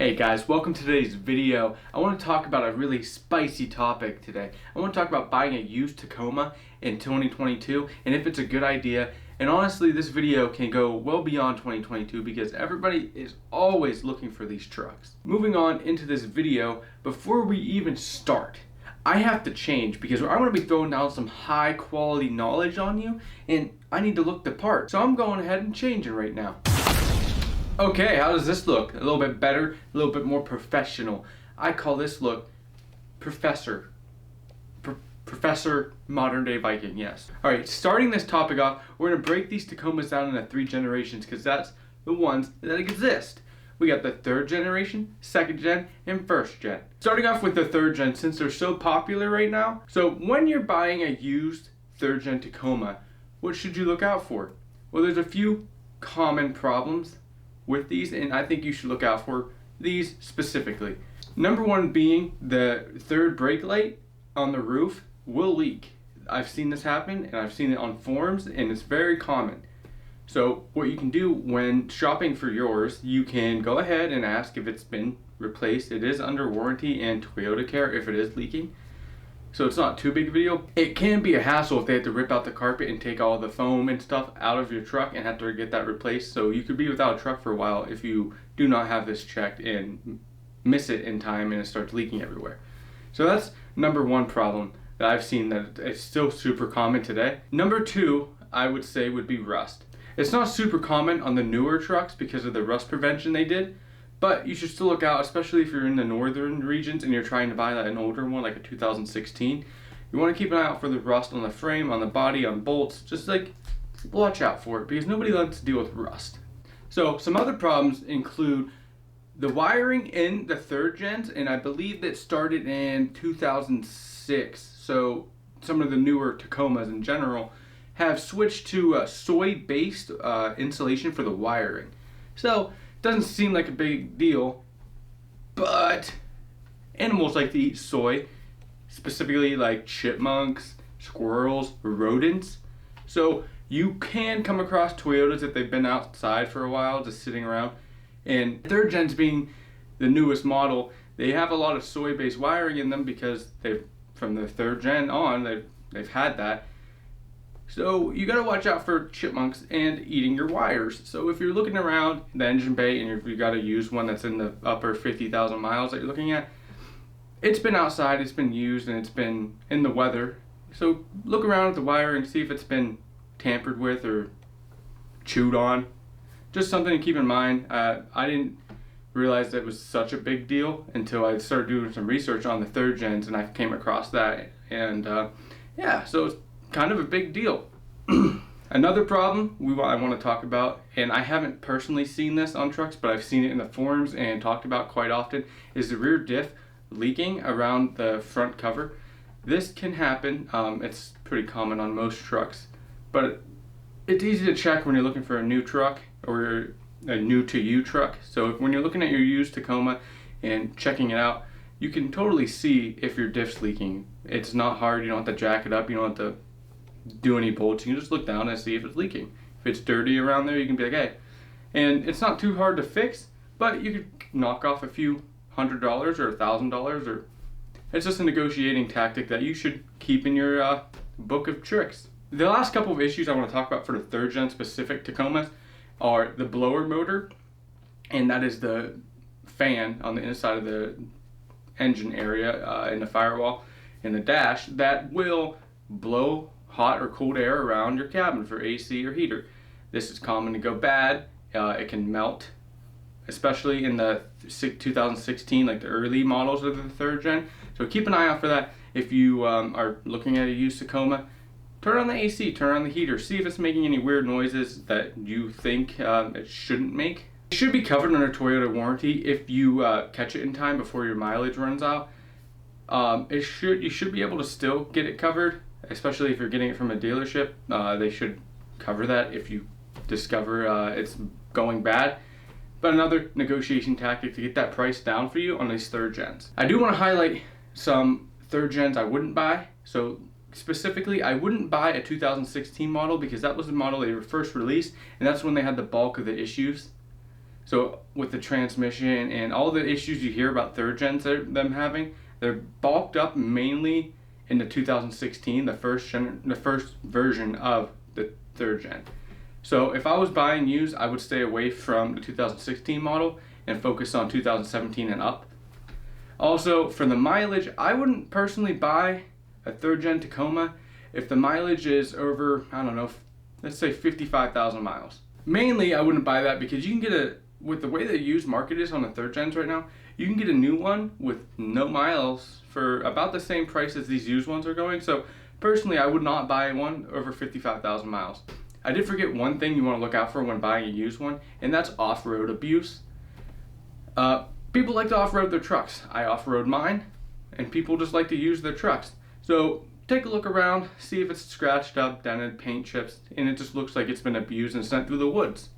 Hey guys, welcome to today's video. I want to talk about a really spicy topic today. I want to talk about buying a used Tacoma in 2022 and if it's a good idea. And honestly, this video can go well beyond 2022 because everybody is always looking for these trucks. Moving on into this video, before we even start, I have to change because I want to be throwing down some high quality knowledge on you and I need to look the part. So I'm going ahead and changing right now. Okay, how does this look? A little bit better, a little bit more professional. I call this look Professor Modern Day Viking, yes. Alright, starting this topic off, we're going to break these Tacomas down into 3 generations because that's the ones that exist. We got the 3rd generation, 2nd gen, and 1st gen. Starting off with the 3rd gen since they're so popular right now. So when you're buying a used 3rd gen Tacoma, what should you look out for? Well, there's a few common problems with these, and I think you should look out for these specifically. Number one being the 3rd brake light on the roof will leak. I've seen this happen and I've seen it on forums and it's very common. So what you can do when shopping for yours, you can go ahead and ask if it's been replaced. It is under warranty and Toyota care if it is leaking. So it's not too big of a deal. It can be a hassle if they have to rip out the carpet and take all the foam and stuff out of your truck and have to get that replaced. So you could be without a truck for a while if you do not have this checked and miss it in time and it starts leaking everywhere. So that's number one problem that I've seen that it's still super common today. Number 2, I would say, would be rust. It's not super common on the newer trucks because of the rust prevention they did. But you should still look out, especially if you're in the northern regions and you're trying to buy an older one, like a 2016. You want to keep an eye out for the rust on the frame, on the body, on bolts. Just like watch out for it because nobody likes to deal with rust. So some other problems include the wiring in the 3rd gens, and I believe that started in 2006. So some of the newer Tacomas in general have switched to soy-based insulation for the wiring. So doesn't seem like a big deal, but animals like to eat soy, specifically like chipmunks, squirrels, rodents. So you can come across Toyotas if they've been outside for a while, just sitting around. And 3rd gens being the newest model, they have a lot of soy-based wiring in them because from the 3rd gen on, they've had that. So you gotta watch out for chipmunks and eating your wires. So if you're looking around the engine bay and if you gotta use one that's in the upper 50,000 miles that you're looking at, it's been outside, it's been used, and it's been in the weather. So look around at the wire and see if it's been tampered with or chewed on. Just something to keep in mind. I didn't realize that it was such a big deal until I started doing some research on the 3rd gens and I came across that. And yeah, so it's kind of a big deal. Another problem I want to talk about, and I haven't personally seen this on trucks, but I've seen it in the forums and talked about quite often, is the rear diff leaking around the front cover. This can happen. It's pretty common on most trucks, but it's easy to check when you're looking for a new truck or a new to you truck. So when you're looking at your used Tacoma and checking it out, you can totally see if your diff's leaking. It's not hard. You don't have to jack it up. You don't have to do any bolts. You can just look down and see if it's leaking. If it's dirty around there, you can be like, hey. And it's not too hard to fix, but you could knock off a few $100 or $1,000, or it's just a negotiating tactic that you should keep in your book of tricks. The last couple of issues I want to talk about for the 3rd gen specific Tacomas are the blower motor, and that is the fan on the inside of the engine area in the firewall in the dash that will blow hot or cold air around your cabin for AC or heater. This is common to go bad. It can melt, especially in the 2016, like the early models of the 3rd gen. So keep an eye out for that. If you are looking at a used Tacoma, turn on the AC, turn on the heater, see if it's making any weird noises that you think it shouldn't make. It should be covered under Toyota warranty if you catch it in time before your mileage runs out. You should be able to still get it covered, especially if you're getting it from a dealership. They should cover that if you discover it's going bad. But another negotiation tactic to get that price down for you on these 3rd gens. I do want to highlight some 3rd gens I wouldn't buy. So specifically, I wouldn't buy a 2016 model because that was the model they were first released, and that's when they had the bulk of the issues. So with the transmission and all the issues you hear about third gens them having, they're bulked up mainly in the 2016, the first version of the third gen. So if I was buying used, I would stay away from the 2016 model and focus on 2017 and up. Also, for the mileage, I wouldn't personally buy a third gen Tacoma if the mileage is over, I don't know, let's say 55,000 miles. Mainly, I wouldn't buy that because you can get with the way the used market is on the third gens right now, you can get a new one with no miles for about the same price as these used ones are going. So personally, I would not buy one over 55,000 miles. I did forget one thing you want to look out for when buying a used one, and that's off-road abuse. People like to off-road their trucks. I off-road mine, and people just like to use their trucks. So take a look around, see if it's scratched up, dented, paint chips, and it just looks like it's been abused and sent through the woods.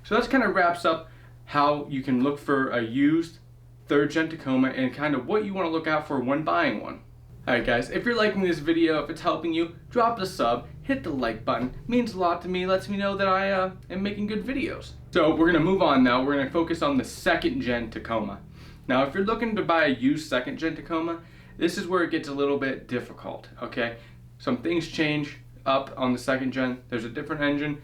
So that kind of wraps up how you can look for a used third gen Tacoma and kind of what you want to look out for when buying one. Alright guys, if you're liking this video, if it's helping you, drop a sub, hit the like button. It means a lot to me, lets me know that I am making good videos. So we're going to move on now. We're going to focus on the second gen Tacoma. Now if you're looking to buy a used second gen Tacoma, this is where it gets a little bit difficult, okay? Some things change up on the second gen. There's a different engine,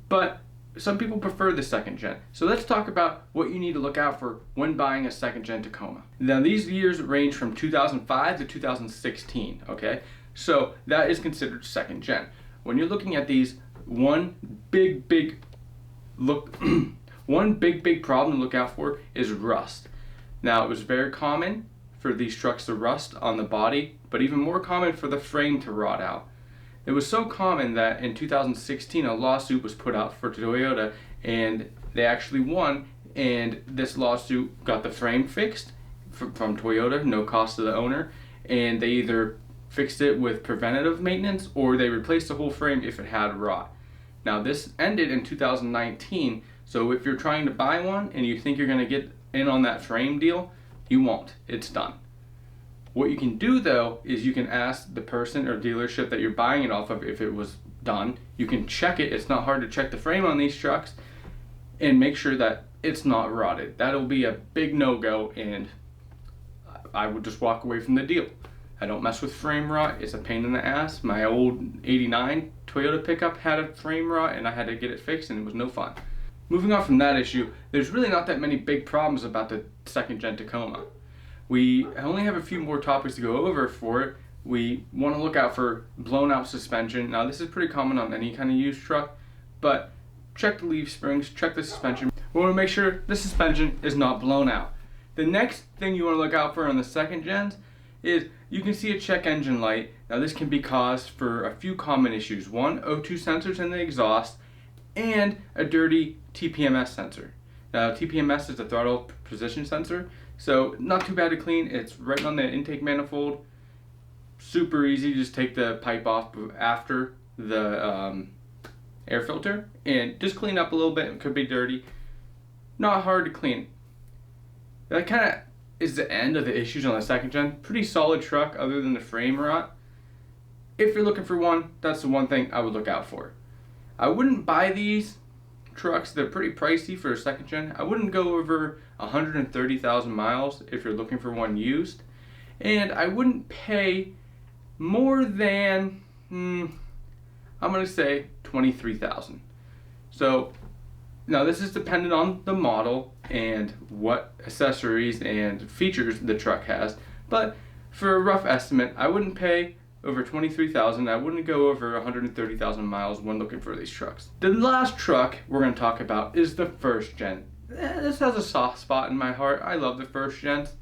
but some people prefer the second gen. So let's talk about what you need to look out for when buying a second gen Tacoma. Now these years range from 2005 to 2016, okay? So that is considered second gen. When you're looking at these, one big problem to look out for is rust. Now it was very common for these trucks to rust on the body, but even more common for the frame to rot out. It was so common that in 2016 a lawsuit was put out for Toyota, and they actually won, and this lawsuit got the frame fixed from Toyota, no cost to the owner, and they either fixed it with preventative maintenance or they replaced the whole frame if it had rot. Now this ended in 2019, so if you're trying to buy one and you think you're going to get in on that frame deal, you won't. It's done. What you can do though is you can ask the person or dealership that you're buying it off of if it was done. You can check it. It's not hard to check the frame on these trucks and make sure that it's not rotted. That'll be a big no-go, and I would just walk away from the deal. I don't mess with frame rot. It's a pain in the ass. My old 89 Toyota pickup had a frame rot and I had to get it fixed, and it was no fun. Moving on from that issue, there's really not that many big problems about the second gen Tacoma. We only have a few more topics to go over for it. We want to look out for blown out suspension. Now this is pretty common on any kind of used truck, but check the leaf springs, check the suspension. We want to make sure the suspension is not blown out. The next thing you want to look out for on the second gens is you can see a check engine light. Now this can be caused for a few common issues. One, O2 sensors in the exhaust, and a dirty TPMS sensor. Now TPMS is the throttle position sensor. So not too bad to clean. It's right on the intake manifold. Super easy. Just take the pipe off after the air filter and just clean up a little bit. It could be dirty. Not hard to clean. That kind of is the end of the issues on the second gen. Pretty solid truck other than the frame rot. If you're looking for one, that's the one thing I would look out for. I wouldn't buy these trucks. They're pretty pricey for a second gen. I wouldn't go over 130,000 miles if you're looking for one used, and I wouldn't pay more than I'm gonna say 23,000. So now this is dependent on the model and what accessories and features the truck has, but for a rough estimate, I wouldn't pay over 23,000. I wouldn't go over 130,000 miles when looking for these trucks. The last truck we're going to talk about is the first gen. This has a soft spot in my heart. I love the first gens.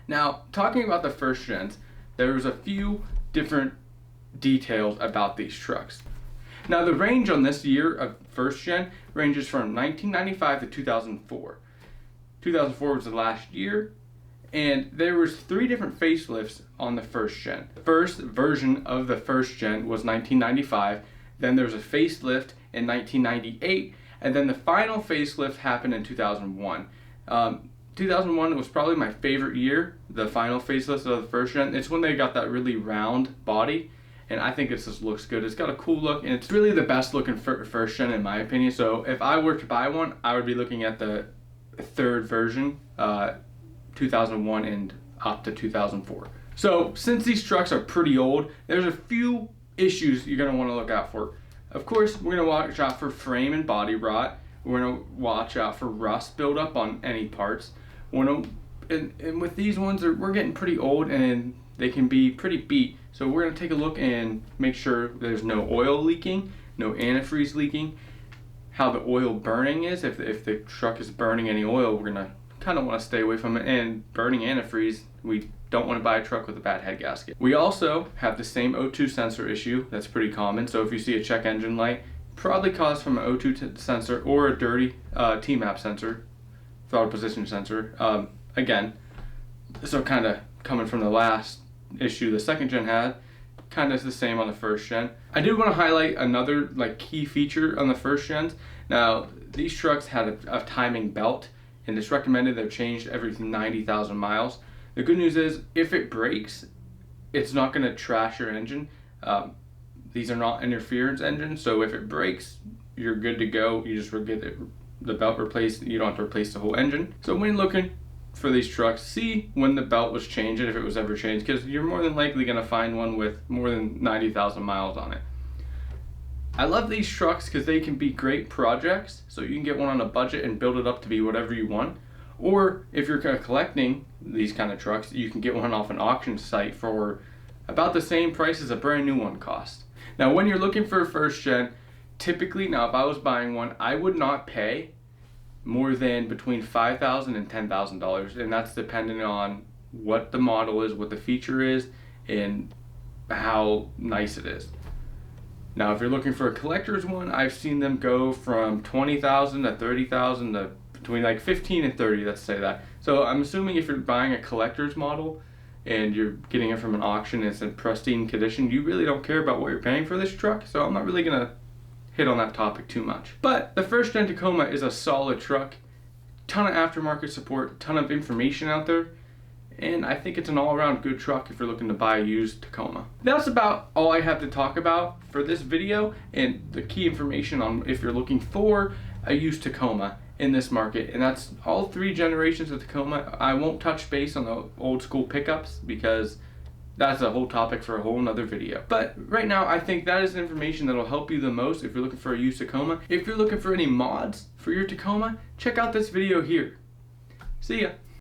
Now, talking about the first gens, there's a few different details about these trucks. Now, the range on this year of first gen ranges from 1995 to 2004. 2004 was the last year. And there was 3 different facelifts on the first gen. The first version of the first gen was 1995, then there was a facelift in 1998, and then the final facelift happened in 2001. 2001 was probably my favorite year, the final facelift of the first gen. It's when they got that really round body and I think this just looks good. It's got a cool look, and it's really the best looking first gen in my opinion. So if I were to buy one, I would be looking at the third version, 2001 and up to 2004. So since these trucks are pretty old, there's a few issues you're going to want to look out for. Of course, we're going to watch out for frame and body rot. We're going to watch out for rust buildup on any parts. And with these ones, we're getting pretty old and they can be pretty beat. So we're going to take a look and make sure there's no oil leaking, no antifreeze leaking, how the oil burning is. If the truck is burning any oil, we're going to kind of want to stay away from it. And burning antifreeze, we don't want to buy a truck with a bad head gasket. We also have the same O2 sensor issue that's pretty common. So if you see a check engine light, probably caused from an O2 sensor or a dirty T-map sensor, throttle position sensor. Again, so kind of coming from the last issue the second gen had, kind of the same on the first gen. I do want to highlight another key feature on the first gens. Now these trucks had a timing belt, and it's recommended they're changed every 90,000 miles. The good news is if it breaks, it's not going to trash your engine. These are not interference engines, so if it breaks, you're good to go. You just get the belt replaced. You don't have to replace the whole engine. So when looking for these trucks, see when the belt was changed and if it was ever changed, because you're more than likely going to find one with more than 90,000 miles on it. I love these trucks because they can be great projects, so you can get one on a budget and build it up to be whatever you want. Or if you're collecting these kind of trucks, you can get one off an auction site for about the same price as a brand new one costs. Now when you're looking for a first gen, typically, now if I was buying one, I would not pay more than between $5,000 and $10,000, and that's depending on what the model is, what the feature is, and how nice it is. Now if you're looking for a collector's one, I've seen them go from $20,000 to $30,000 to between 15 and 30, let's say that. So I'm assuming if you're buying a collector's model and you're getting it from an auction and it's in pristine condition, you really don't care about what you're paying for this truck, so I'm not really gonna hit on that topic too much. But the first gen Tacoma is a solid truck, ton of aftermarket support, ton of information out there, and I think it's an all-around good truck if you're looking to buy a used Tacoma. That's about all I have to talk about for this video, and the key information on if you're looking for a used Tacoma in this market, and that's all three generations of Tacoma. I won't touch base on the old school pickups because that's a whole topic for a whole nother video. But right now, I think that is information that will help you the most if you're looking for a used Tacoma. If you're looking for any mods for your Tacoma, check out this video here. See ya.